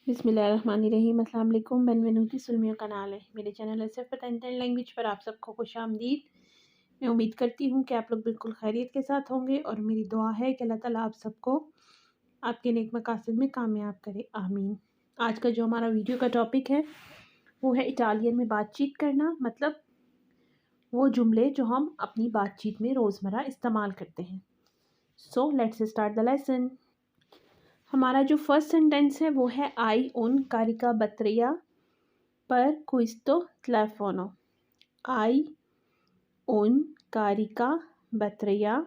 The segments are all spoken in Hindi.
बिस्मिल्लाहिर्रहमानिर्रहीम। अस्सलाम वालेकुम। बेनवेनुti sul mio canale। मेरे चैनल SF पतंजन लैंग्वेज पर आप सबको खुशामदीद। मैं उम्मीद करती हूँ कि आप लोग बिल्कुल खैरियत के साथ होंगे और मेरी दुआ है कि अल्लाह ताला आप सबको आपके नेक मकासद में कामयाब करे, आमीन। आज का जो हमारा वीडियो का टॉपिक है वो है इटालियन में बातचीत करना, मतलब वो जुमले जो हम अपनी बातचीत में रोज़मर्रा इस्तेमाल करते हैं। So let's start the lesson. हमारा जो फर्स्ट सेंटेंस है वो है आई उन कारिका बत्रिया पर क्विस्तो टेलीफोनो। आई उन कारिका बत्रिया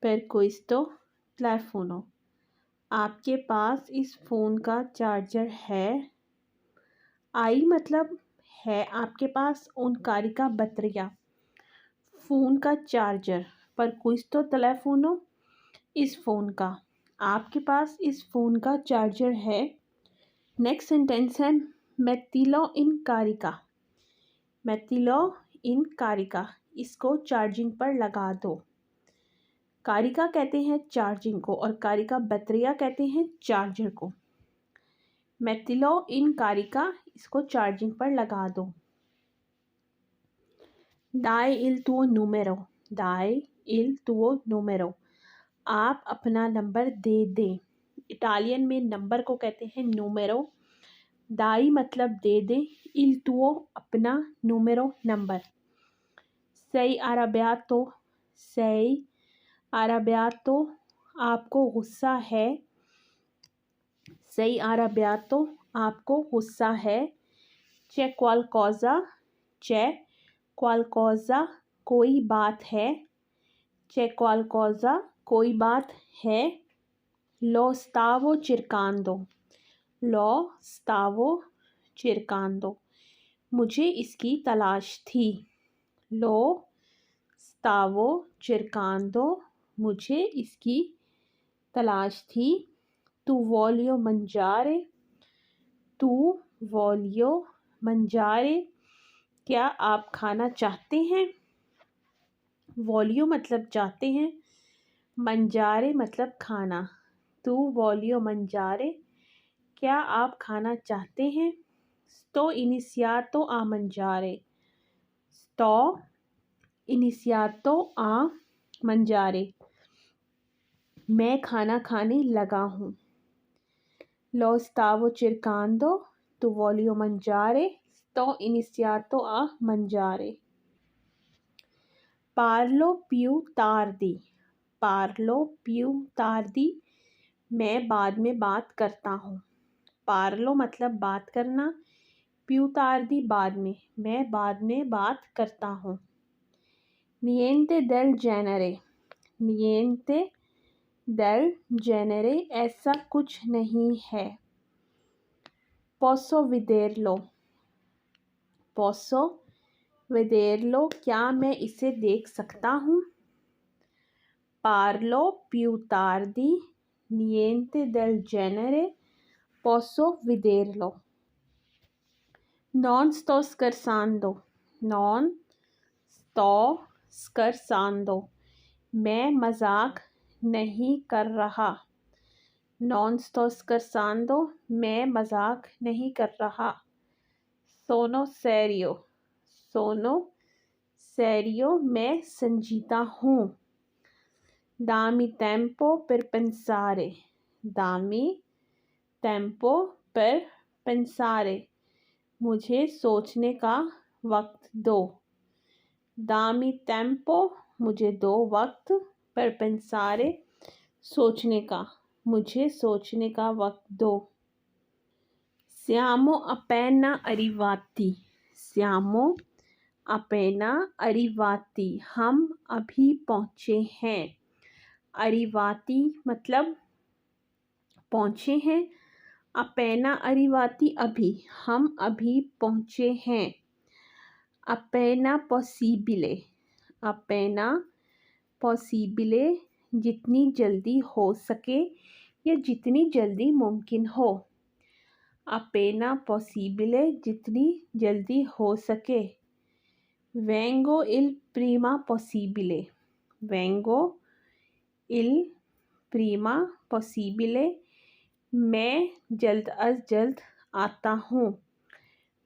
पर क्विस्तो टेलीफोनो। आपके पास इस फ़ोन का चार्जर है। आई मतलब है आपके पास, उन कारिका बत्रिया फ़ोन का चार्जर, पर क्विस्तो टेलीफोनो इस फ़ोन का, आपके पास इस फ़ोन का चार्जर है। नेक्स्ट सेंटेंस है मेतिलो इन कारिका। मेतिलो इन कारिका, इसको चार्जिंग पर लगा दो। कारिका कहते हैं चार्जिंग को और कारिका बत्रिया कहते हैं चार्जर को। मेतिलो इन कारिका, इसको चार्जिंग पर लगा दो। दाई इल तुओ नूमेरो। दाई इल तुओ नूमेरो, आप अपना नंबर दे दें। इटालियन में नंबर को कहते हैं नूमेरो। दाई मतलब दे दे, इल तुओ अपना, नूमेरो नंबर। सई अराब्यातो। सई अराब्यातो, आपको गुस्सा है। सई अराब्यातो, आपको गुस्सा है। चे क्वालकोजा। चे क्वालकोजा, कोई बात है। चे क्वालकोजा, कोई बात है। लो स्तावो चिरकांदो। लो स्तावो चिरकांदो, मुझे इसकी तलाश थी। लो स्तावो चिरकांदो, मुझे इसकी तलाश थी। तू वोलियो मंजारे। तू वोलियो मंजारे, क्या आप खाना चाहते हैं। वोलियो मतलब चाहते हैं, मंजारे मतलब खाना। तू वोलियो मंजारे, क्या आप खाना चाहते हैं। sto iniziato a mangiare। sto iniziato a mangiare, मैं खाना खाने लगा हूँ। lo stavo cercando, tu voglio mangiare, sto iniziato a mangiare। parlo più tardi। parlo più tardi, मैं बाद में बात करता हूँ। पार्लो मतलब बात करना, पिù tardi बाद में, मैं बाद में बात करता हूँ। निएंते del genere। निएंते del genere, ऐसा कुछ नहीं है। posso vederlo। posso vederlo, क्या मैं इसे देख सकता हूँ। parlo più tardi, niente del genere, posso vederlo। non sto scherzando। non sto scherzando, मैं मजाक नहीं कर रहा। non sto scherzando, मैं मजाक नहीं कर रहा। sono serio। sono serio, मैं संजीदा हूँ। dammi tempo per pensare। dammi tempo per pensare, मुझे सोचने का वक्त दो। dammi tempo, मुझे दो वक्त, per pensare, सोचने का, मुझे सोचने का वक्त दो। siamo appena arrivati। siamo appena arrivati, हम अभी पहुँचे हैं। arrivati मतलब पहुँचे हैं। appena arrivati अभी, हम अभी पहुँचे हैं। appena possibile। appena possibile, जितनी जल्दी हो सके या जितनी जल्दी मुमकिन हो। appena possibile, जितनी जल्दी हो सके। vengo il prima possibile। vengo il prima possibile, मैं जल्द अज जल्द आता हूँ।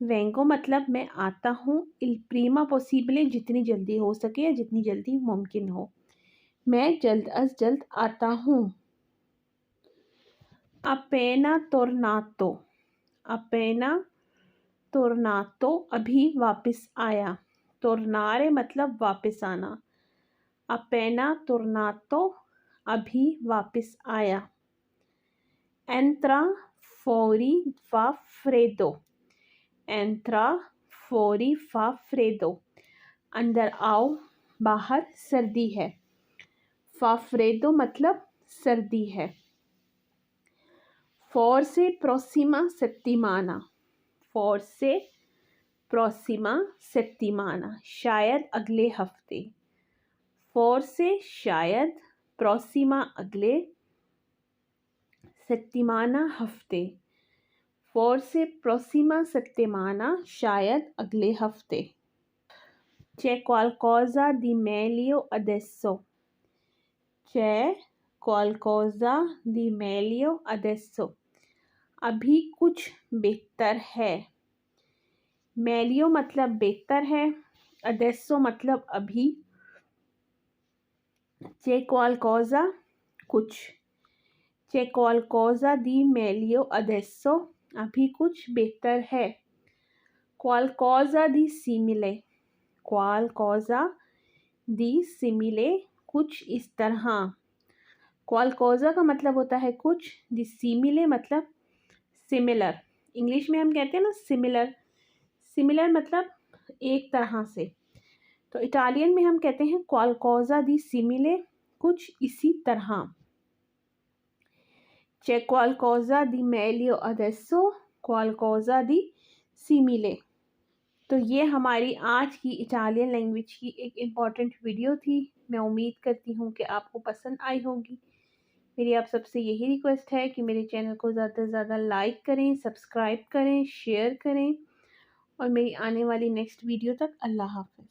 वेंगो मतलब मैं आता हूँ। इल प्रीमा पॉसिबले जितनी जल्दी हो सके या जितनी जल्दी मुमकिन हो। मैं जल्द अज जल्द आता हूँ। अपेना तोरनातो। अपेना तोरनातो अभी वापस आया। तोरनारे मतलब वापस आना। अपेना तोरनातो अभी वापस आया। एंट्रा फौरी फा फ्रेदो। एंट्रा फौरी फा फ्रेदो अंदर आओ, बाहर सर्दी है। फा फ्रेदो मतलब सर्दी है। फोर्से प्रोसिमा सेत्तिमाना। फोर्से प्रोसिमा सेत्तिमाना शायद अगले हफ्ते। फोर्से शायद, प्रोसिमा अगले, सेत्तिमाना हफ्ते। फोर्से प्रोसिमा सेत्तिमाना शायद अगले हफ्ते। C'è qualcosa di meglio adesso. C'è qualcosa di meglio adesso. अभी कुछ बेहतर है। मेलियो मतलब बेहतर है। अडेसो मतलब अभी। C'è qualcosa कुछ। C'è qualcosa di meglio adesso अभी कुछ बेहतर है। Qualcosa di simile। Qualcosa di simile कुछ इस तरह। Qualcosa का मतलब होता है कुछ। di simile मतलब सिमिलर। इंग्लिश में हम कहते हैं ना सिमिलर। सिमिलर मतलब एक तरह से। तो इटालियन में हम कहते हैं qualcosa di simile कुछ इसी तरह। C'è qualcosa di meglio adesso. Qualcosa di simile। तो ये हमारी आज की इटालियन लैंग्वेज की एक इम्पॉर्टेंट वीडियो थी। मैं उम्मीद करती हूँ कि आपको पसंद आई होगी। मेरी आप सबसे यही रिक्वेस्ट है कि मेरे चैनल को ज़्यादा से ज़्यादा लाइक करें, सब्सक्राइब करें, शेयर करें और मेरी आने वाली नेक्स्ट वीडियो तक अल्लाह हाफ़िज़।